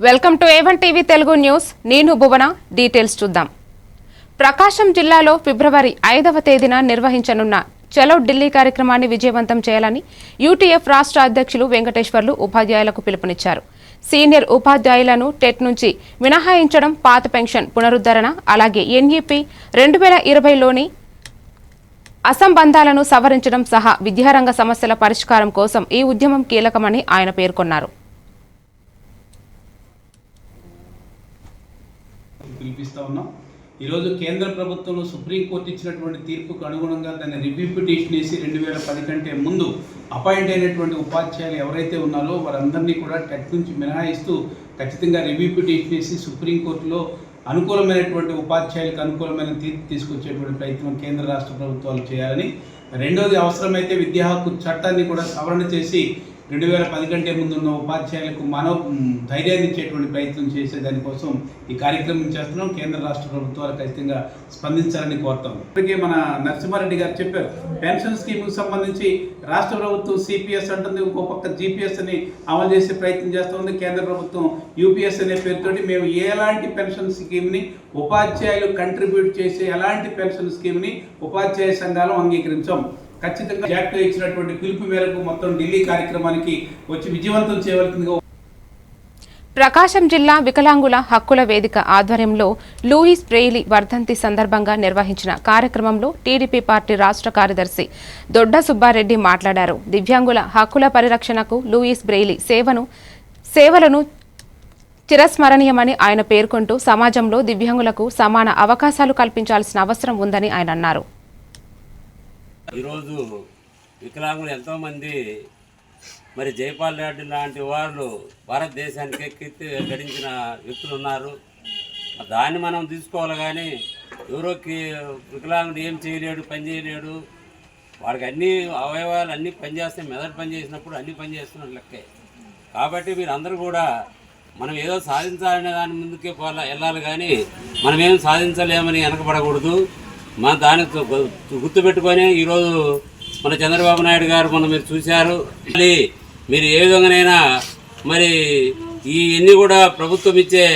Welcome to A1 TV Telugu news. నేను భువన. Details చూద్దాం. ప్రకాశం జిల్లాలో ఫిబ్రవరి 5వ తేదీన నిర్వహించనున్న చలో ఢిల్లీ కార్యక్రమాన్ని విజయవంతం చేయాలని యూటీఎఫ్ రాష్ట్ర అధ్యక్షులు వెంకటేశ్వర్లు ఉపాధ్యాయులకు పిలుపునిచ్చారు. సీనియర్ ఉపాధ్యాయులను టెట్ నుంచి మినహాయించడం, పాత పెన్షన్ పునరుద్ధరణ, అలాగే ఎన్ఈపీ 2020లోని అసంబంధాలను సవరించడం సహా విద్యారంగ సమస్యల పరిష్కారం కోసం ఈ ఉద్యమం కీలకమని ఆయన పేర్కొన్నారు. పిలిపిస్తా ఉన్నాం. ఈరోజు కేంద్ర ప్రభుత్వంలో సుప్రీంకోర్టు ఇచ్చినటువంటి తీర్పుకు అనుగుణంగా దాన్ని రివ్యూ పిటిషన్ వేసి 2010 కంటే ముందు అపాయింట్ అయినటువంటి ఉపాధ్యాయులు ఎవరైతే ఉన్నారో వారందరినీ కూడా టెట్ నుంచి మినహాయిస్తూ ఖచ్చితంగా రివ్యూ పిటిషన్ వేసి సుప్రీంకోర్టులో అనుకూలమైనటువంటి ఉపాధ్యాయులకు అనుకూలమైన తీర్పు తీసుకొచ్చేటువంటి ప్రయత్నం కేంద్ర రాష్ట్ర ప్రభుత్వాలు చేయాలని, రెండోది అవసరమైతే విద్యా హక్కు చట్టాన్ని కూడా సవరణ చేసి 2010 కంటే ముందున్న ఉపాధ్యాయులకు ధైర్యాన్ని ఇచ్చేటువంటి ప్రయత్నం చేసే దానికోసం ఈ కార్యక్రమం చేస్తున్నాం. కేంద్ర రాష్ట్ర ప్రభుత్వాలు ఖచ్చితంగా స్పందించాలని కోరుతాం. ఇప్పటికే మన నరసింహారెడ్డి గారు చెప్పారు, పెన్షన్ స్కీమ్కి సంబంధించి రాష్ట్ర ప్రభుత్వం సిపిఎస్ అంటుంది, ఇంకో పక్క జిపిఎస్ అని అమలు చేసే ప్రయత్నం చేస్తుంది. కేంద్ర ప్రభుత్వం యూపీఎస్ అనే పేరుతోటి మేము ఎలాంటి పెన్షన్ స్కీమ్ని ఉపాధ్యాయులు కంట్రిబ్యూట్ చేసే ఎలాంటి పెన్షన్ స్కీమ్ని ఉపాధ్యాయ సంఘాలు అంగీకరించాం. ఖచ్చితంగా జాక్లో ఇచ్చినటువంటి పిలుపు మేరకు మొత్తం ఢిల్లీ కార్యక్రమానికి వచ్చి విజయవంతం చేయవలసిందిగా. ప్రకాశం జిల్లా వికలాంగుల హక్కుల వేదిక ఆధ్వర్యంలో లూయిస్ బ్రెయిలీ వర్ధంతి సందర్భంగా నిర్వహించిన కార్యక్రమంలో టీడీపీ పార్టీ రాష్ట్ర కార్యదర్శి దొడ్డ సుబ్బారెడ్డి మాట్లాడారు. దివ్యాంగుల హక్కుల పరిరక్షణకు లూయిస్ బ్రెయిలీ సేవలను చిరస్మరణీయమని ఆయన పేర్కొంటూ సమాజంలో దివ్యాంగులకు సమాన అవకాశాలు కల్పించాల్సిన అవసరం ఉందని ఆయన అన్నారు. ఈరోజు వికలాంగులు ఎంతోమంది జైపాల్ రెడ్డి లాంటి వాళ్ళు భారతదేశానికి కీర్తి గడించిన వ్యక్తులు ఉన్నారు. దాన్ని మనం తీసుకోవాలి. కానీ ఎవరోకి వికలాంగుడు ఏం చేయలేడు, పని చేయలేడు. వాడికి అన్ని అవయవాలు అన్నీ పనిచేస్తే, మెదడు పనిచేసినప్పుడు అన్నీ పనిచేస్తున్నట్టు లెక్కే. కాబట్టి మీరందరూ కూడా మనం ఏదో సాధించాలనే దాని ముందుకే వెళ్ళాలి, కానీ మనం ఏం సాధించలేమని వెనకబడకూడదు. మన దానికి గుర్తుపెట్టుకొని ఈరోజు మన చంద్రబాబు నాయుడు గారు మీరు చూశారు. మీరు ఏ విధంగానైనా ఇవన్నీ కూడా ప్రభుత్వం ఇచ్చే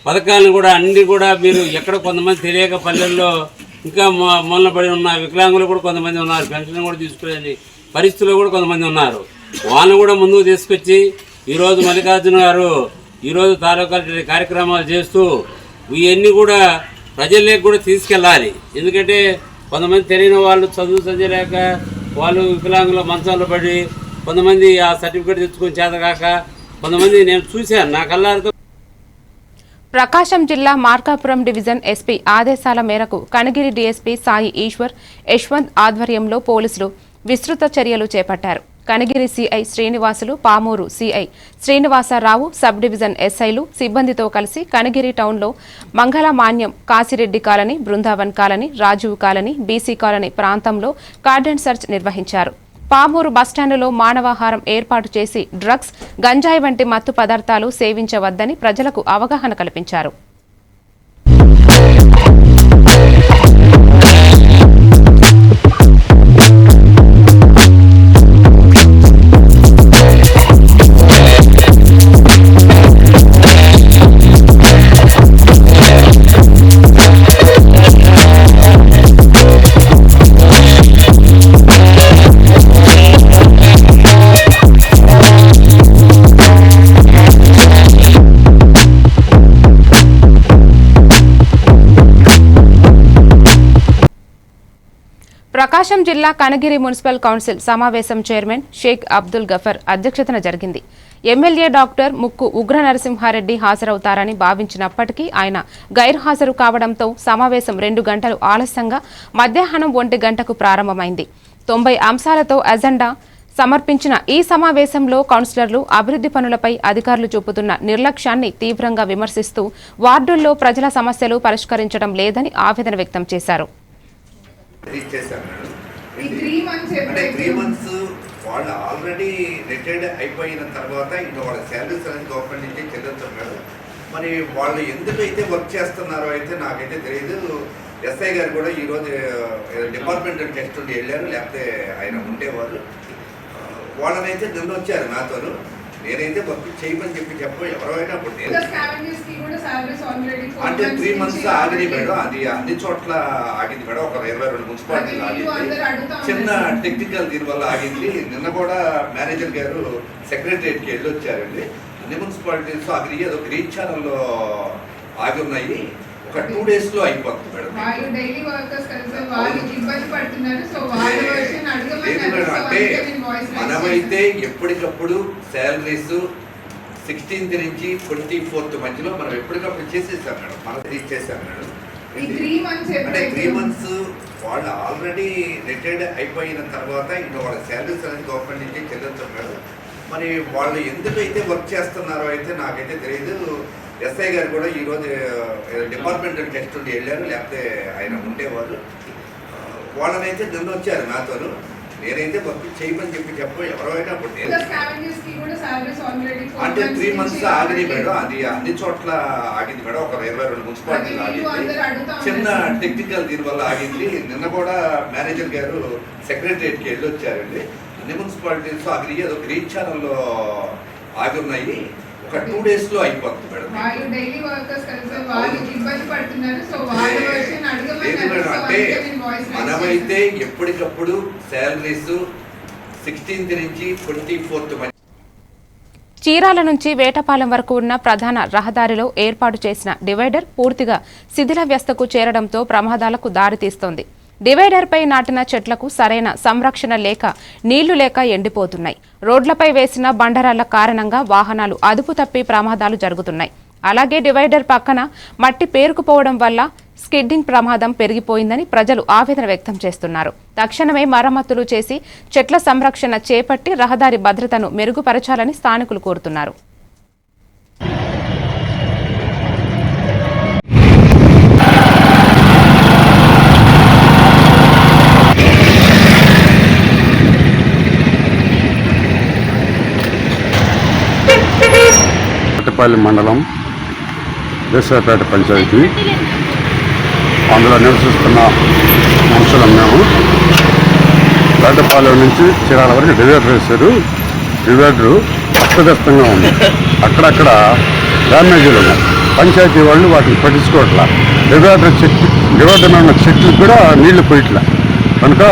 పథకాలను కూడా అన్నీ కూడా మీరు ఎక్కడ కొంతమంది తెలియక పల్లెల్లో ఇంకా మూలపడి ఉన్న వికలాంగులు కూడా కొంతమంది ఉన్నారు. పెన్షన్ కూడా తీసుకునే పరిస్థితుల్లో కూడా కొంతమంది ఉన్నారు. వాళ్ళని కూడా ముందుకు తీసుకొచ్చి ఈరోజు మల్లికార్జున గారు ఈరోజు తాలూకా కార్యక్రమాలు చేస్తూ ఇవన్నీ కూడా ప్రజల్లోకి కూడా తీసుకెళ్ళాలి. ఎందుకంటే కొంతమంది తెలియని వాళ్ళు చదువు చదివలేక వాళ్ళు వికలాంగుల మంచాల్లో పడి కొంతమంది ఆ సర్టిఫికేట్ తెచ్చుకొని చేతగాక కొంతమంది నేను చూశాను నా కళ్ళారితో. ప్రకాశం జిల్లా మార్కాపురం డివిజన్ ఎస్పీ ఆదేశాల మేరకు కనగిరి డీఎస్పీ సాయి ఈశ్వర్ యశ్వంత్ ఆధ్వర్యంలో పోలీసులు విస్తృత చర్యలు చేపట్టారు. Kanigiri CI Srinivasulu, Pamuru CI Srinivasarao, sub division ఎస్ఐలు సిబ్బందితో కలిసి కనగిరి టౌన్లో Mangalamanyam, Kasireddy colony, Brindavan colony, Rajiv colony, BC colony ప్రాంతంలో కార్డన్ సెర్చ్ నిర్వహించారు. పామూరు బస్టాండులో మానవాహారం ఏర్పాటు చేసి డ్రగ్స్, గంజాయి వంటి మత్తు పదార్థాలు సేవించవద్దని ప్రజలకు అవగాహన కల్పించారు. ప్రకాశం జిల్లా కనగిరి మున్సిపల్ కౌన్సిల్ సమావేశం చైర్మన్ షేక్ అబ్దుల్ గఫర్ అధ్యక్షతన జరిగింది. ఎమ్మెల్యే డాక్టర్ ముక్కు ఉగ్ర నరసింహారెడ్డి హాజరవుతారని భావించినప్పటికీ ఆయన గైర్హాజరు కావడంతో సమావేశం 2 గంటలు ఆలస్యంగా మధ్యాహ్నం 1 గంటకు ప్రారంభమైంది. 90 అంశాలతో ఎజెండా సమర్పించిన ఈ సమావేశంలో కౌన్సిలర్లు అభివృద్ధి పనులపై అధికారులు చూపుతున్న నిర్లక్ష్యాన్ని తీవ్రంగా విమర్శిస్తూ వార్డుల్లో ప్రజల సమస్యలు పరిష్కరించడం లేదని ఆవేదన వ్యక్తం చేశారు. వాళ్ళు ఆల్రెడీ రిటైర్డ్ అయిపోయిన తర్వాత ఇంకా వాళ్ళ శాలరీస్ అనేది గవర్నమెంట్ నుంచి చెల్లిస్తున్నారు. మరి వాళ్ళు ఎందుకైతే వర్క్ చేస్తున్నారో అయితే నాకైతే తెలియదు. ఎస్ఐ గారు కూడా ఈరోజు డిపార్ట్మెంటల్ టెస్ట్ ఉండి వెళ్ళారు, లేకపోతే ఆయన ఉండేవారు. వాళ్ళనైతే నిన్న వచ్చారు నాతో. నేనైతే వర్క్ చేయమని చెప్పు ఎవరైనా ఇప్పుడు నేను అంటే 3 months ఆగింది మేడం. అది అన్ని చోట్ల ఆగింది మేడం. ఒక 22 మున్సిపాలిటీలు ఆగింది. చిన్న టెక్నికల్ దీనివల్ల ఆగింది. నిన్న కూడా మేనేజర్ గారు సెక్రటరియట్కి వెళ్ళి వచ్చారండి. అన్ని మున్సిపాలిటీస్ అది ఏదో గ్రీన్ ఛానల్లో ఆగి ఉన్నాయి. ఒక 2 days లో అయిపోతుంది మేడం. అంటే మనమైతే ఎప్పటికప్పుడు శాలరీస్ 16th నుంచి 24th మధ్యలో మనం ఎప్పటికప్పుడు చేసేసాం మేడం. మనం తీసేసాం మేడం. అంటే 3 months వాళ్ళు ఆల్రెడీ రిటైర్డ్ అయిపోయిన తర్వాత ఇంకా వాళ్ళ శాలరీస్ అనేది గవర్నమెంట్ నుంచి చెల్లించాం మేడం. మరి వాళ్ళు ఎందుకైతే వర్క్ చేస్తున్నారో అయితే నాకైతే తెలియదు. ఎస్ఐ గారు కూడా ఈరోజు డిపార్ట్మెంటల్ టెస్ట్ ఉండి వెళ్ళారు, లేకపోతే ఆయన ఉండేవారు. వాళ్ళనైతే నిన్న వచ్చారు నాతోను. నేనైతే వర్క్ చేయమని చెప్పు ఎవరైనా ఇప్పుడు నేను అంటే 3 months ఆగింది మేడం. అది అన్ని చోట్ల ఆగింది మేడం. ఒక 22 మున్సిపాలిటీలు ఆగింది. చిన్న టెక్నికల్ దీనివల్ల ఆగింది. నిన్న కూడా మేనేజర్ గారు సెక్రటరియట్కి వెళ్ళి వచ్చారండి. అన్ని మున్సిపాలిటీస్ అది ఏదో గ్రీన్ ఛానల్లో ఆగి ఉన్నాయి. ఒక 2 days లో అయిపోతుంది మేడం. అంటే మనమైతే ఎప్పటికప్పుడు శాలరీస్ 16th నుంచి 24th మధ్య చీరాల నుంచి వేటపాలెం వరకు ఉన్న ప్రధాన రహదారిలో ఏర్పాటు చేసిన డివైడర్ పూర్తిగా శిథిలావస్థకు చేరడంతో ప్రమాదాలకు దారితీస్తోంది. డివైడర్పై నాటిన చెట్లకు సరైన సంరక్షణ లేక నీళ్లు లేక ఎండిపోతున్నాయి. రోడ్లపై వేసిన బండరాళ్ల కారణంగా వాహనాలు అదుపు తప్పి ప్రమాదాలు జరుగుతున్నాయి. అలాగే డివైడర్ పక్కన మట్టి పేరుకుపోవడం వల్ల స్కిడ్డింగ్ ప్రమాదం పెరిగిపోయిందని ప్రజలు ఆవేదన వ్యక్తం చేస్తున్నారు. తక్షణమే మరమ్మతులు చేసి చెట్ల సంరక్షణ చేపట్టి రహదారి భద్రతను మెరుగుపరచాలని స్థానికులు కోరుతున్నారు. వేటపాలెం మండలం దేశాయపేట పంచాయతీ అందులో నివసిస్తున్న మనుషులం మేము. వేటపాలెం నుంచి చీరాల వరకు డివైడర్ వేశారు. డివైడరు అస్తవ్యస్తంగా ఉంది. అక్కడక్కడ డ్యామేజీలు ఉన్నాయి. పంచాయతీ వాళ్ళు వాటిని పట్టించుకోవట్లా. డివైడర్ ఉన్న చెట్లు కూడా నీళ్లు పోయట్లా. కనుక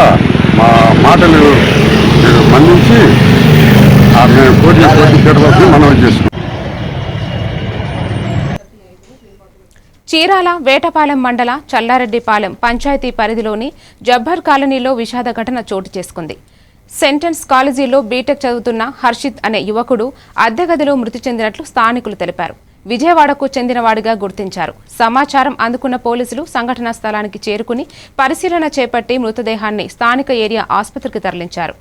మా మాటలు మన్నించి మేము పోటీ తీరవద్దు మనం చేసుకున్నాం. చీరాల వేటపాలెం మండల చల్లారెడ్డిపాలెం పంచాయతీ పరిధిలోని జబ్బర్ కాలనీలో విషాద ఘటన చోటు చేసుకుంది. సెంటెన్స్ కాలేజీలో బీటెక్ చదువుతున్న హర్షిత్ అనే యువకుడు అద్దె గదిలో మృతి చెందినట్లు స్థానికులు తెలిపారు. విజయవాడకు చెందినవాడిగా గుర్తించారు. సమాచారం అందుకున్న పోలీసులు సంఘటనా స్థలానికి చేరుకుని పరిశీలన చేపట్టి మృతదేహాన్ని స్థానిక ఏరియా ఆసుపత్రికి తరలించారు.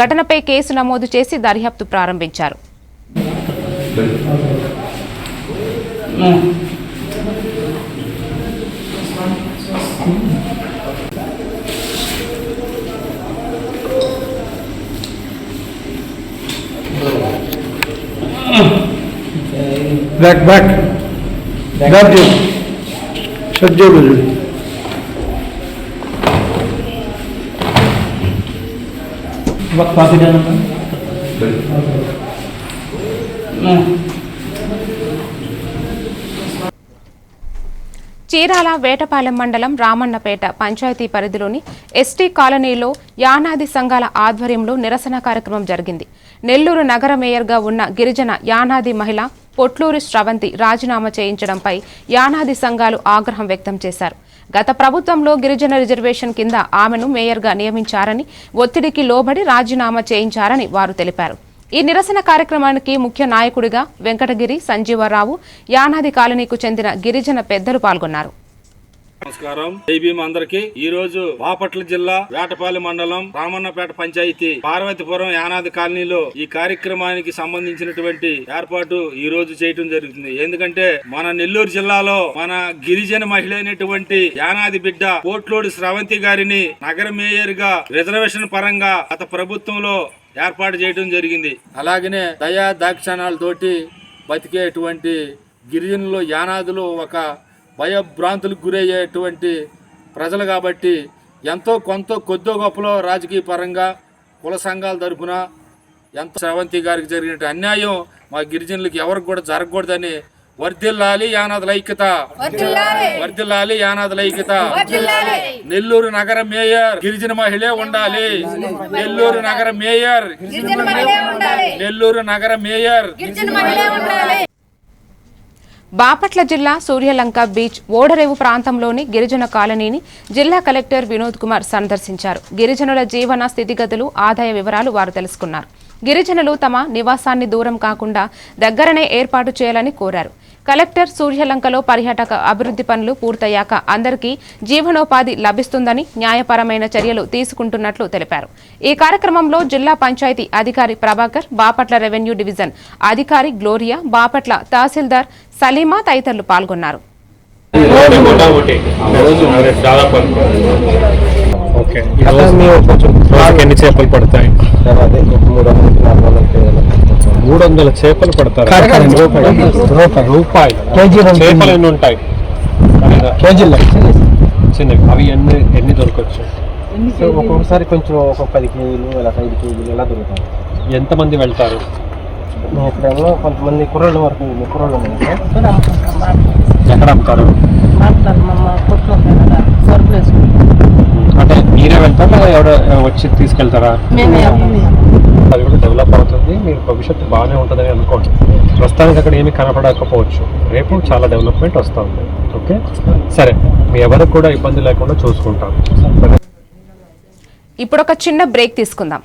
ఘటనపై కేసు నమోదు చేసి దర్యాప్తు ప్రారంభించారు. back grab you sajje bolu वक्त काफी देना చీరాల వేటపాలెం మండలం రామన్నపేట పంచాయతీ పరిధిలోని ఎస్టీ కాలనీలో యానాది సంఘాల ఆధ్వర్యంలో నిరసన కార్యక్రమం జరిగింది. నెల్లూరు నగర మేయర్గా ఉన్న గిరిజన యానాది మహిళ పొట్లూరి శ్రవంతి రాజీనామా చేయించడంపై యానాది సంఘాలు ఆగ్రహం వ్యక్తం చేశారు. గత ప్రభుత్వంలో గిరిజన రిజర్వేషన్ కింద ఆమెను మేయర్గా నియమించారని, ఒత్తిడికి లోబడి రాజీనామా చేయించారని వారు తెలిపారు. ఈ నిరసన కార్యక్రమానికి ముఖ్య నాయకుడిగా వెంకటగిరి సంజీవరావు, యానాది కాలనీకు చెందిన గిరిజన పెద్దలు పాల్గొన్నారు. నమస్కారం. జై భీమ్ అందరికి. ఈ రోజు బాపట్ల జిల్లా వేటపాలెం మండలం రామన్నపేట పంచాయతీ పార్వతీపురం యానాది కాలనీలో ఈ కార్యక్రమానికి సంబంధించినటువంటి ఏర్పాటు ఈ రోజు చేయటం జరుగుతుంది. ఎందుకంటే మన నెల్లూరు జిల్లాలో మన గిరిజన మహిళ అయినటువంటి యానాది బిడ్డ పోట్లోడి శ్రవంతి గారిని నగర మేయర్ గా రిజర్వేషన్ పరంగా గత ప్రభుత్వంలో ఏర్పాటు చేయడం జరిగింది. అలాగనే దయా దాక్షణాలతోటి బతికేటువంటి గిరిజనులు యానాదులు ఒక భయభ్రాంతులకు గురయ్యేటువంటి ప్రజలు కాబట్టి ఎంతో కొంత కొద్దో గొప్పలో రాజకీయ పరంగా కుల సంఘాల తరఫున ఎంత శ్రవంతి గారికి జరిగిన అన్యాయం మా గిరిజనులకు ఎవరికి కూడా జరగకూడదని వర్ధిల్లాలి యానాదుల ఐక్యత, వర్ధిల్లాలి యానాదుల ఐక్యత. నెల్లూరు నగర మేయర్ గిరిజన మహిళే ఉండాలి. నెల్లూరు నగర మేయర్, నెల్లూరు నగర మేయర్. బాపట్ల జిల్లా సూర్యలంక బీచ్ ఓడరేవు ప్రాంతంలోని గిరిజన కాలనీని జిల్లా కలెక్టర్ వినోద్ కుమార్ సందర్శించారు. గిరిజనుల జీవన స్థితిగతులు, ఆదాయ వివరాలు వారు తెలుసుకున్నారు. గిరిజనులు తమ నివాసాన్ని దూరం కాకుండా దగ్గరనే ఏర్పాటు చేయాలని కోరారు. కలెక్టర్ సూర్యలంకలో పర్యాటక అభివృద్ధి పనులు పూర్తయ్యాక అందరికీ జీవనోపాధి లభిస్తుందని, న్యాయపరమైన చర్యలు తీసుకుంటున్నట్లు తెలిపారు. ఈ కార్యక్రమంలో జిల్లా పంచాయతీ అధికారి ప్రభాకర్, బాపట్ల రెవెన్యూ డివిజన్ అధికారి గ్లోరియా, బాపట్ల తహసీల్దార్ సలీమా తదితరులు పాల్గొన్నారు. ఎన్ని చేపలు పడతాయి? 300 చేపలు పడతారు. రూపాయలు చేపలు ఎన్ని ఉంటాయి? కేజీలు చిన్నవి. అవి ఎన్ని దొరకచ్చు? ఒక్కొక్కసారి కొంచెం ఒక 10 కేజీలు ఇలా 5 కేజీలు ఇలా దొరుకుతాయి. ఎంతమంది వెళ్తారు? ఇక్కడేమో కొంతమంది కుర్రోళ్ళ వరకు కుర్రోళ్ళు ఉన్నాయి. ఎక్కడ అమ్ముతారు? అంటే మీరే వెళ్తారా, ఎవరో వచ్చి తీసుకెళ్తారా? అది కూడా డెవలప్ అవుతుంది. మీరు భవిష్యత్తు బాగానే ఉంటుందని అనుకోండి. ప్రస్తుతానికి అక్కడ ఏమీ కనపడకపోవచ్చు, రేపు చాలా డెవలప్మెంట్ వస్తూ ఉంది. ఓకే, సరే, మీ ఎవరికి కూడా ఇబ్బంది లేకుండా చూసుకుంటాం. ఇప్పుడు ఒక చిన్న బ్రేక్ తీసుకుందాం.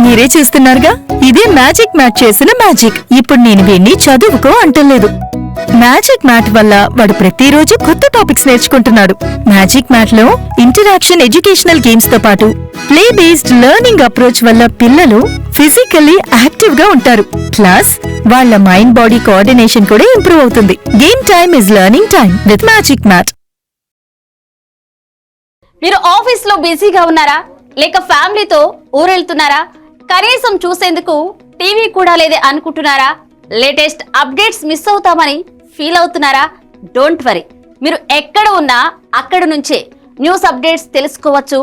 మీరే చూస్తున్నారుగా, ఇదే మ్యాజిక్ మ్యాట్ చేసిన మ్యాజిక్. ఇప్పుడు నేను వీణ్ణి చదువుకో అంటలేదు. మ్యాజిక్ మ్యాట్ వల్ల వాడు ప్రతిరోజు కొత్త టాపిక్స్ నేర్చుకుంటున్నాడు. మ్యాజిక్ మ్యాట్ లో ఇంటరాక్షన్ ఎడ్యుకేషనల్ గేమ్స్ తో పాటు ప్లే బేస్డ్ లెర్నింగ్ అప్రోచ్ వల్ల పిల్లలు ఫిజికల్లీ యాక్టివ్ గా ఉంటారు. ప్లస్ వాళ్ళ మైండ్ బాడీ కోఆర్డినేషన్ కూడా ఇంప్రూవ్ అవుతుంది. Game time is learning time with magic mat. మీరు ఆఫీస్ లో బిజీగా ఉన్నారా, లేక ఫ్యామిలీతో ఊరెళ్తున్నారా? కనీసం చూసేందుకు టీవీ కూడా లేదే అనుకుంటున్నారా? లేటెస్ట్ అప్డేట్స్ మిస్ అవుతామని ఫీల్ అవుతున్నారా? డోంట్ వరీ, మీరు ఎక్కడ ఉన్నా అక్కడ నుంచే న్యూస్ అప్డేట్స్ తెలుసుకోవచ్చు.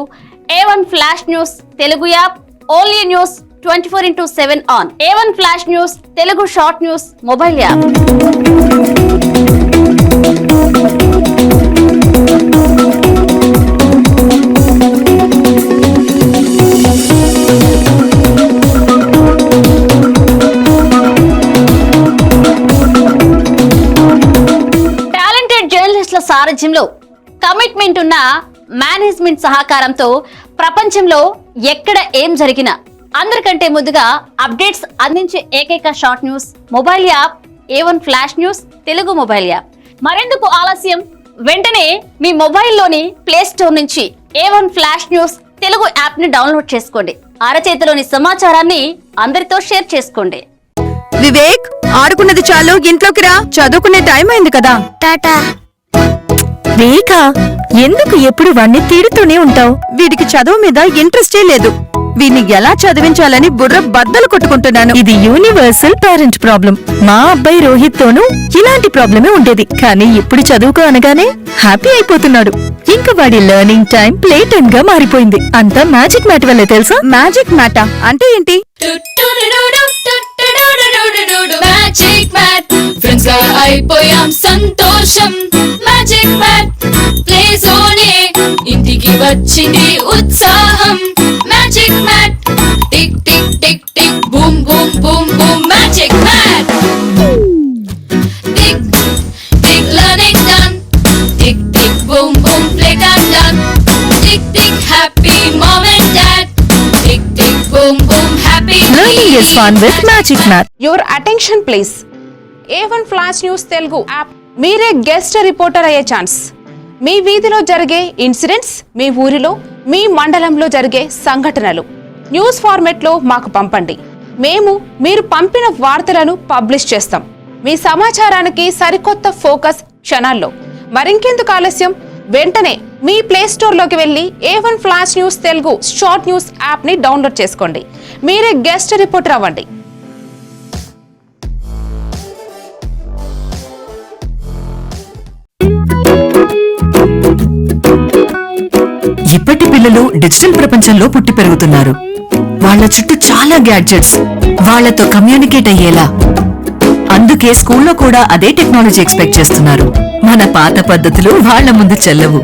A1 flash news Telugu app, only news 24/7 on. A1 flash news Telugu short news mobile app. సారథ్యంలో కమిట్మెంట్ ఉన్న మేనేజ్మెంట్ సహకారంతో ప్రపంచంలో ఎక్కడ ఏం జరిగినా అందరికంటే ముందుగా అప్డేట్స్ అందించే ఏకైక short news mobile app A1 flash news Telugu mobile app. మరెందుకు ఆలస్యం? వెంటనే మీ మొబైల్లోని ప్లే స్టోర్ నుంచి A1 flash news Telugu app ని డౌన్లోడ్ చేసుకోండి. అరచేతిలోని సమాచారాన్ని అందరితో షేర్ చేసుకోండి. వివేక్, ఆడుకున్నది చాలు, ఇంట్లోకి రా, చదువుకునే టైం అయింది కదా. టాటా. వేకా, ఎందుకు ఎప్పుడు వాణ్ణి తిడుతూనే ఉంటావు? వీడికి చదువు మీద ఇంట్రెస్టే లేదు. వీడిని ఎలా చదివించాలని బుర్ర బద్దలు కొట్టుకుంటున్నాను. ఇది యూనివర్సల్ పేరెంట్ ప్రాబ్లం. మా అబ్బాయి రోహిత్ తోనూ ఇలాంటి ప్రాబ్లమే ఉండేది, కానీ ఇప్పుడు చదువుకో అనగానే హ్యాపీ అయిపోతున్నాడు. ఇంకా వాడి లెర్నింగ్ టైం ప్లే టైం గా మారిపోయింది. అంతా మ్యాజిక్ మ్యాట్ వల్లే తెలుసా? మ్యాజిక్ మ్యాటా అంటే ఏంటి? మ్యాజిక్ మ్యాట్ ఫ్రెండ్స్ గా అయిపోయాం సంతోషం. మ్యాజిక్ మ్యాట్ ప్లే జోనే ఇంటికి వచ్చింది ఉత్సాహం. Magic mat tick tick tick tick boom boom boom boom. Magic mat tick tick learning done. Tick tick boom boom play time done. Tick tick happy mom and dad. Tick tick boom boom happy. Learning is fun with Magic Mat. Your attention please. A1 flash news Telugu app. మీరే guest reporter అయ్యే chance. మీ వీధిలో జరిగే incidents, మీ ఊరిలో, మీ మండలంలో జరిగే సంఘటనలు news ఫార్మెట్లో మాకు పంపండి. మేము మీరు పంపిన వార్తలను పబ్లిష్ చేస్తాం. మీ సమాచారానికి సరికొత్త ఫోకస్ క్షణాల్లో. మరింకెందుకు ఆలస్యం? వెంటనే మీ ప్లే స్టోర్లోకి వెళ్ళి A1 flash news Telugu short news యాప్ని డౌన్లోడ్ చేసుకోండి. మీరే గెస్ట్ రిపోర్టర్ అవ్వండి. ఇప్పటి పిల్లలు డిజిటల్ ప్రపంచంలో పుట్టి పెరుగుతున్నారు. వాళ్ళ చుట్టూ చాలా గ్యాడ్జెట్స్, వాళ్లతో కమ్యూనికేట్ అయ్యేలా. అందుకే స్కూల్లో కూడా అదే టెక్నాలజీ ఎక్స్పెక్ట్ చేస్తున్నారు. మన పాత పద్ధతులు వాళ్ల ముందు చెల్లవు.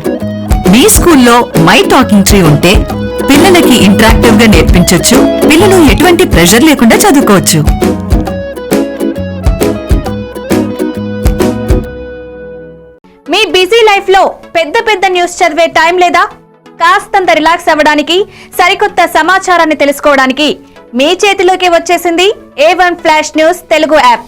మీ స్కూల్లో మై టాకింగ్ ట్రీ ఉంటే పిల్లలకి ఇంటరాక్టివ్ గా నేర్పించొచ్చు. పిల్లలు ఎటువంటి ప్రెషర్ లేకుండా చదువుకోవచ్చు. మీ బిజీ లైఫ్ లో పెద్ద పెద్ద న్యూస్ చదివే టైం లేదా? కాస్తంత రిలాక్స్ అవ్వడానికి, సరికొత్త సమాచారాన్ని తెలుసుకోవడానికి మీ చేతిలోకి వచ్చేసింది A1 flash news Telugu app.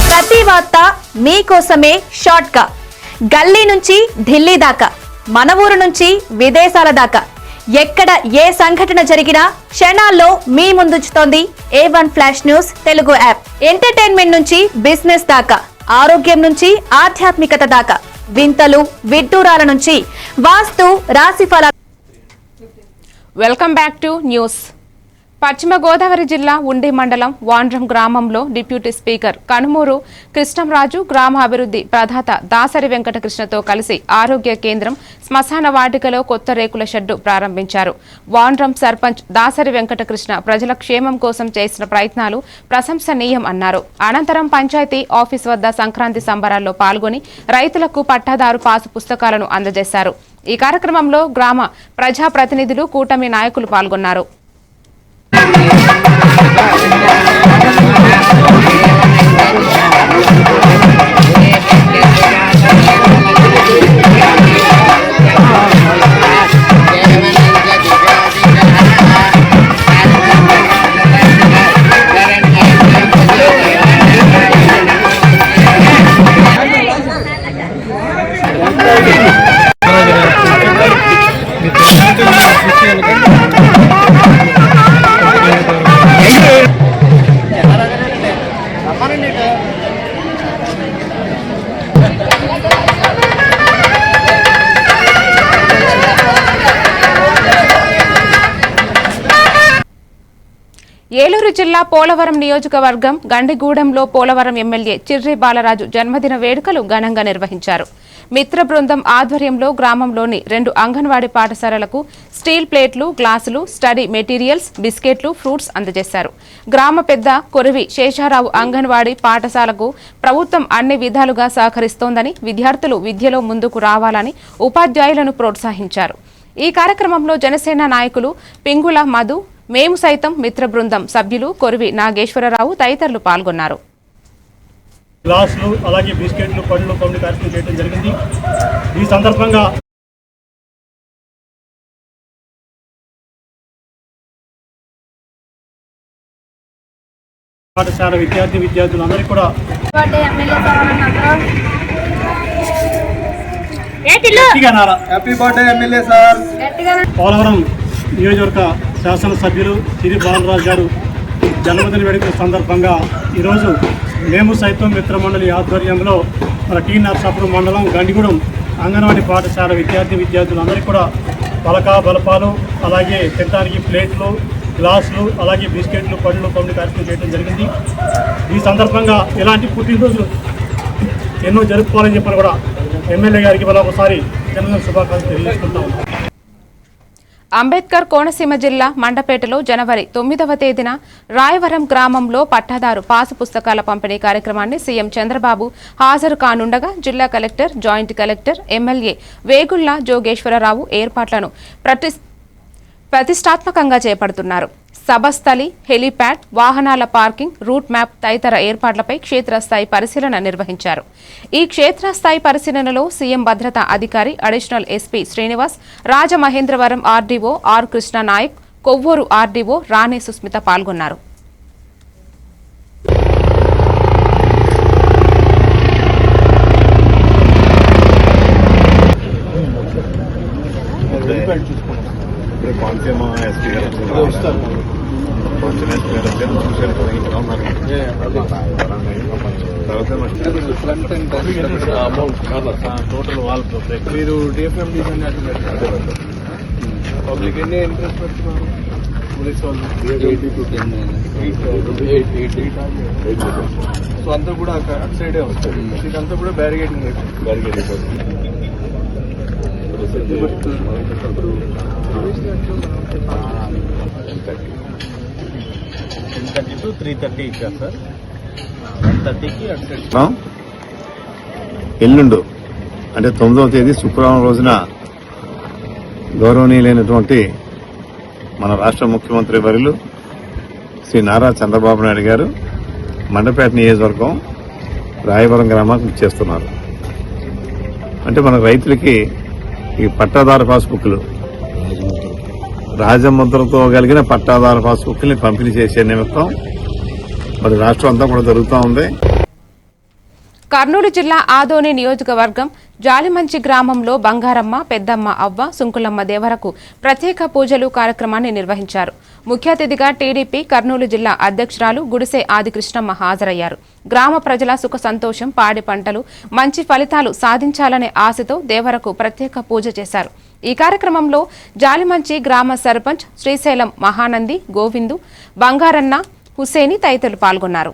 ప్రతి వార్త మీకోసమే షార్ట్ గా. గల్లీ నుంచి ఢిల్లీ దాకా, మన ఊరు నుంచి విదేశాల దాకా, ఎక్కడ ఏ సంఘటన జరిగినా క్షణాల్లో మీ ముందుంచుతోంది A1 flash news Telugu app. Entertainment నుంచి బిజినెస్ దాకా, ఆరోగ్యం నుంచి ఆధ్యాత్మికత దాకా, వింతలు విడ్డూరాల నుంచి వాస్తు రాశిఫల. Welcome back to news. Paschima Godavari జిల్లా ఉండి మండలం వాండ్రం గ్రామంలో డిప్యూటీ స్పీకర్ కనుమూరు కృష్ణంరాజు, గ్రామాభివృద్ధి ప్రదాత దాసరి వెంకటకృష్ణతో కలిసి ఆరోగ్య కేంద్రం, శ్మశాన వాటికలో కొత్త రేకుల షెడ్డు ప్రారంభించారు. వాండ్రం సర్పంచ్ దాసరి వెంకటకృష్ణ ప్రజల క్షేమం కోసం చేసిన ప్రయత్నాలు ప్రశంసనీయం అన్నారు. అనంతరం పంచాయతీ ఆఫీస్ వద్ద సంక్రాంతి సంబరాల్లో పాల్గొని రైతులకు పట్టాదారు పాసు పుస్తకాలను అందజేశారు. ఈ కార్యక్రమంలో గ్రామ ప్రజాప్రతినిధులు, కూటమి నాయకులు పాల్గొన్నారు. ఏలూరు జిల్లా పోలవరం నియోజకవర్గం గండిగూడెంలో పోలవరం ఎమ్మెల్యే చిర్రి బాలరాజు జన్మదిన వేడుకలు ఘనంగా నిర్వహించారు. మిత్ర బృందం ఆధ్వర్యంలో గ్రామంలోని 2 అంగన్వాడీ పాఠశాలలకు స్టీల్ ప్లేట్లు, గ్లాసులు, స్టడీ మెటీరియల్స్, బిస్కెట్లు, ఫ్రూట్స్ అందజేశారు. గ్రామ పెద్ద కొరివి శేషారావు అంగన్వాడీ పాఠశాలకు ప్రభుత్వం అన్ని విధాలుగా సహకరిస్తోందని, విద్యార్థులు విద్యలో ముందుకు రావాలని ఉపాధ్యాయులను ప్రోత్సహించారు. ఈ కార్యక్రమంలో జనసేన నాయకులు పింగుల మధు, మేము సైతం మిత్ర బృందం సభ్యులు కొరివి నాగేశ్వరరావు తదితరులు పాల్గొన్నారు. గ్లాసులు, అలాగే బిస్కెట్లు, పండ్లు పంపిణీ కార్యక్రమం చేయడం జరిగింది. ఈ సందర్భంగా పాఠశాల విద్యార్థులందరికీ కూడా పోలవరం నియోజకవర్గ శాసనసభ్యులు చిరి బాలరాజు గారు జన్మదిన వేడుకల సందర్భంగా ఈరోజు మేము సైతం మిత్రమండలి ఆధ్వర్యంలో మన టీ నర్సాపురం మండలం గండిగూడెం అంగన్వాడీ పాఠశాల విద్యార్థులందరికీ కూడా పలక బలపాలు, అలాగే తినడానికి ప్లేట్లు, గ్లాసులు, అలాగే బిస్కెట్లు, పండ్లు పంపిణీ కార్యక్రమం చేయడం జరిగింది. ఈ సందర్భంగా ఇలాంటి పుట్టినరోజులు ఎన్నో జరుపుకోవాలని చెప్పని కూడా ఎమ్మెల్యే గారికి మరొకసారి జన్మదిన శుభాకాంక్షలు తెలియజేసుకుంటాం. అంబేద్కర్ కోనసీమ జిల్లా మండపేటలో జనవరి 9వ తేదీన రాయవరం గ్రామంలో పట్టాదారు పాసు పుస్తకాల పంపిణీ కార్యక్రమాన్ని సీఎం చంద్రబాబు హాజరు కానుండగా జిల్లా collector, joint collector, MLA Vegulla Jogeswara Rao ఏర్పాట్లను ప్రతిష్టాత్మకంగా చేపడుతున్నారు. సభస్థలి, హెలీప్యాడ్, వాహనాల పార్కింగ్, రూట్ మ్యాప్ తదితర ఏర్పాట్లపై క్షేత్రస్థాయి పరిశీలన నిర్వహించారు. ఈ క్షేత్రస్థాయి పరిశీలనలో సీఎం భద్రతా అధికారి, additional SP Srinivas, Rajamahendravaram RDO R Krishnanayak, Kovvur RDO Rani Susmitha పాల్గొన్నారు. టోటల్ వాల్ మీరు డిఎఫ్ఎం పబ్లిక్ ఎన్ని ఇంట్రెస్ట్ పెడుతున్నారు పోలీస్ వాళ్ళు? 8 to 10. సో అంతా కూడా అటు సైడే వస్తుంది. ఇదంతా కూడా బ్యారిగేటింగ్ అయిపోతుంది. 10:30 to 3:30 ఇచ్చారు సార్. 1:30కి అటు సైడ్. ఎల్లుండు అంటే 9వ తేదీ శుక్రవారం రోజున గౌరవనీయులైనటువంటి మన రాష్ట్ర ముఖ్యమంత్రి వర్యులు శ్రీ నారా చంద్రబాబు నాయుడు గారు మండపేట నియోజకవర్గం రాయవరం గ్రామానికి ఇచ్చేస్తున్నారు. అంటే మన రైతులకి ఈ పట్టాదారు పాస్బుక్లు రాజముద్రతో కలిగిన పట్టాదారు పాస్బుక్ని పంపిణీ చేసే నిమిత్తం మరి రాష్ట్రం అంతా కూడా జరుగుతూ ఉంది. కర్నూలు జిల్లా ఆదోని నియోజకవర్గం జాలిమంచి గ్రామంలో బంగారమ్మ, పెద్దమ్మ అవ్వ, సుంకులమ్మ దేవరకు ప్రత్యేక పూజలు కార్యక్రమాన్ని నిర్వహించారు. ముఖ్య అతిథిగా టీడీపీ కర్నూలు జిల్లా అధ్యక్షురాలు గుడిసె ఆదికృష్ణమ్మ హాజరయ్యారు. గ్రామ ప్రజల సుఖ సంతోషం, పాడి పంటలు మంచి ఫలితాలు సాధించాలనే ఆశతో దేవరకు ప్రత్యేక పూజ చేశారు. ఈ కార్యక్రమంలో జాలిమంచి గ్రామ సర్పంచ్ శ్రీశైలం మహానంది, గోవిందు, బంగారన్న, హుసేని తదితరులు పాల్గొన్నారు.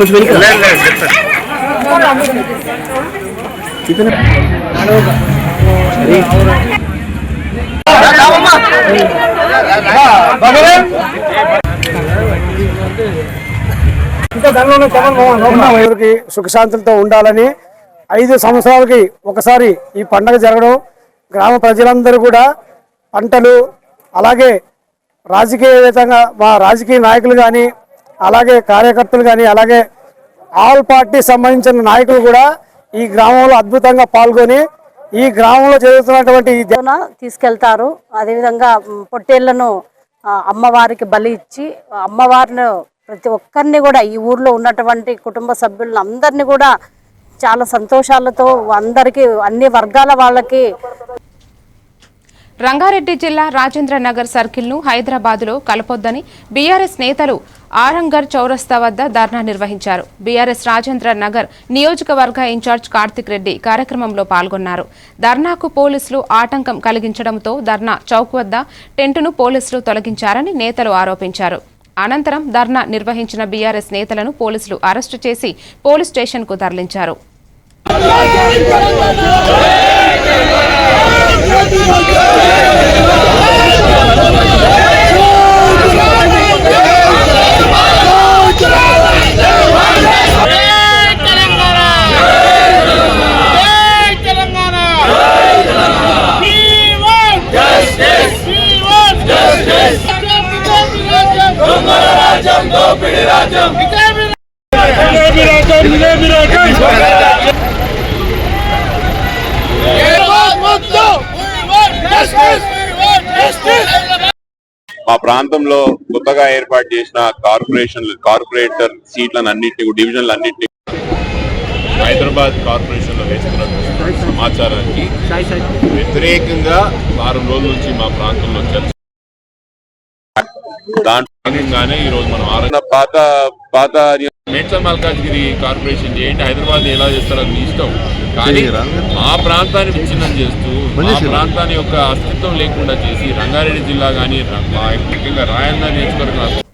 कुछ भी कितने ఎవరికి సుఖశాంతులతో ఉండాలని 5 సంవత్సరాలకి ఒకసారి ఈ పండగ జరగడం, గ్రామ ప్రజలందరూ కూడా పంటలు అలాగే రాజకీయవేత్తంగా మా రాజకీయ నాయకులు కానీ అలాగే కార్యకర్తలు కానీ అలాగే ఆల్ పార్టీ సంబంధించిన నాయకులు కూడా ఈ గ్రామంలో అద్భుతంగా పాల్గొని ఈ గ్రామంలో జరుగుతున్నటువంటి తీసుకెళ్తారు. అదేవిధంగా పొట్టేళ్లను అమ్మవారికి బలి ఇచ్చి అమ్మవారిని ప్రతి ఒక్కరిని కూడా ఈ ఊర్లో ఉన్నటువంటి కుటుంబ సభ్యులను అందరినీ కూడా చాలా సంతోషాలతో అందరికీ అన్ని వర్గాల వాళ్ళకి. రంగారెడ్డి జిల్లా రాజేంద్ర నగర్ సర్కిల్ను హైదరాబాద్లో కలపొద్దని బీఆర్ఎస్ నేతలు ఆరంగర్ చౌరస్తా వద్ద ధర్నా నిర్వహించారు. బీఆర్ఎస్ రాజేంద్ర నగర్ నియోజకవర్గ ఇన్ఛార్జ్ కార్తిక్ రెడ్డి కార్యక్రమంలో పాల్గొన్నారు. ధర్నాకు పోలీసులు ఆటంకం కలిగించడంతో ధర్నా చౌక్ వద్ద టెంటును పోలీసులు తొలగించారని నేతలు ఆరోపించారు. అనంతరం ధర్నా నిర్వహించిన బీఆర్ఎస్ నేతలను పోలీసులు అరెస్టు చేసి పోలీస్ స్టేషన్కు తరలించారు. మా ప్రాంతంలో కొత్తగా ఏర్పాటు చేసిన కార్పొరేటర్ సీట్లన్నింటినీ డివిజన్లన్నింటినీ హైదరాబాద్ కార్పొరేషన్ లో వేస్తున్నటువంటి సమాచారానికి వ్యతిరేకంగా వారం రోజుల నుంచి మా ప్రాంతంలో చర్చ. దాంట్లో భాగంగానే ఈ రోజు మనం పాత మేడ్చల్ మల్కాజ్గిరి కార్పొరేషన్ చేయండి, హైదరాబాద్ ఎలా చేస్తారో మీ ఇష్టం, కానీ మా ప్రాంతాన్ని విచ్ఛిన్నం చేస్తూ మా ప్రాంతాన్ని యొక్క అస్తిత్వం లేకుండా చేసి రంగారెడ్డి జిల్లా కానీ ముఖ్యంగా రాయలసీమ నియోజకవర్గం.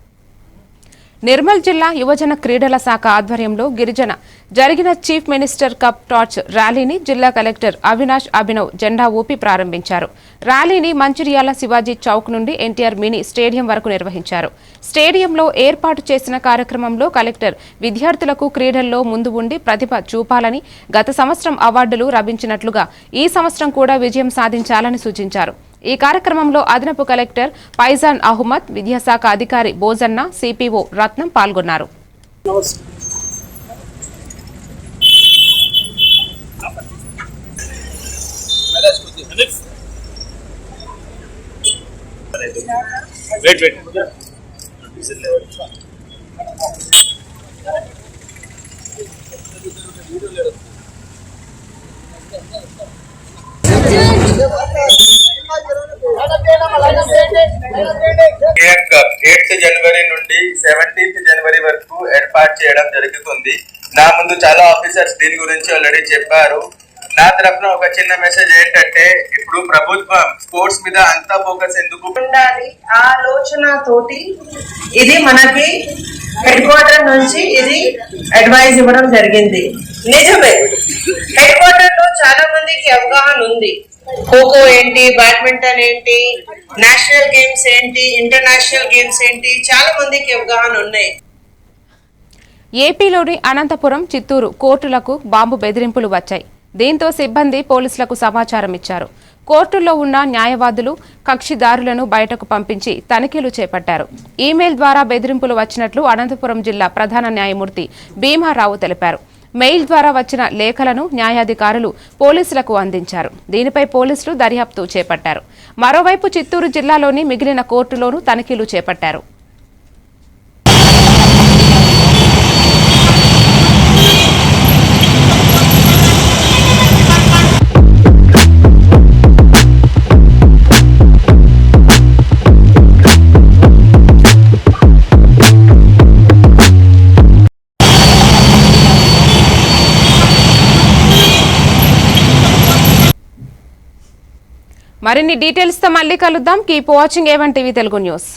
నిర్మల్ జిల్లా యువజన క్రీడల శాఖ ఆధ్వర్యంలో గిరిజన జరిగిన చీఫ్ మినిస్టర్ కప్ టార్చ్ ర్యాలీని జిల్లా కలెక్టర్ అవినాష్ అభినవ్ జెండా ఊపి ప్రారంభించారు. ర్యాలీని మంచిర్యాల శివాజీ చౌక్ నుండి ఎన్టీఆర్ మినీ స్టేడియం వరకు నిర్వహించారు. స్టేడియంలో ఏర్పాటు చేసిన కార్యక్రమంలో కలెక్టర్ విద్యార్థులకు క్రీడల్లో ముందు ఉండి ప్రతిభ చూపాలని, గత సంవత్సరం అవార్డులు లభించినట్లుగా ఈ సంవత్సరం కూడా విజయం సాధించాలని సూచించారు. ఈ కార్యక్రమంలో అదనపు కలెక్టర్ ఫైజాన్ అహ్మద్, విద్యాశాఖ అధికారి బోజన్న, సిపిఓ రత్నం పాల్గొన్నారు. జనవరి నుండి 17th జనవరి వరకు ఏర్పాటు చేయడం జరుగుతుంది. నా ముందు చాలా ఆఫీసర్స్ దీని గురించి ఆల్రెడీ చెప్పారు. నా తరఫున ఒక చిన్న మెసేజ్ ఏంటంటే, ఇప్పుడు ప్రభుత్వం స్పోర్ట్స్ మీద అంతా ఫోకస్ ఎందుకు ఉండాలి ఆలోచన తోటి ఇది మనకి హెడ్ క్వార్టర్ నుంచి ఇది అడ్వైజ్ ఇవ్వడం జరిగింది. నిజమే, హెడ్ క్వార్టర్ లో చాలా మందికి అవగాహన ఉంది. ఖోఖో ఏంటి, బ్యాడ్మింటన్ ఏంటి, నేషనల్ గేమ్స్ ఏంటి, ఇంటర్నేషనల్ గేమ్స్ ఏంటి, చాలా మందికి అవగాహన ఉన్నాయి. ఏపీలోని అనంతపురం, చిత్తూరు కోర్టులకు బాంబు బెదిరింపులు వచ్చాయి. దీంతో సిబ్బంది పోలీసులకు సమాచారం ఇచ్చారు. కోర్టుల్లో ఉన్న న్యాయవాదులు కక్షిదారులను బయటకు పంపించి తనిఖీలు చేపట్టారు. ఈమెయిల్ ద్వారా బెదిరింపులు వచ్చినట్లు అనంతపురం జిల్లా ప్రధాన న్యాయమూర్తి భీమారావు తెలిపారు. మెయిల్ ద్వారా వచ్చిన లేఖలను న్యాయాధికారులు పోలీసులకు అందించారు. దీనిపై పోలీసులు దర్యాప్తు చేపట్టారు. మరోవైపు చిత్తూరు జిల్లాలోని మిగిలిన కోర్టులోనూ తనిఖీలు చేపట్టారు. మరిన్ని డీటెయిల్స్ తో మళ్ళీ కలుద్దాం. Keep watching A1 TV Telugu news.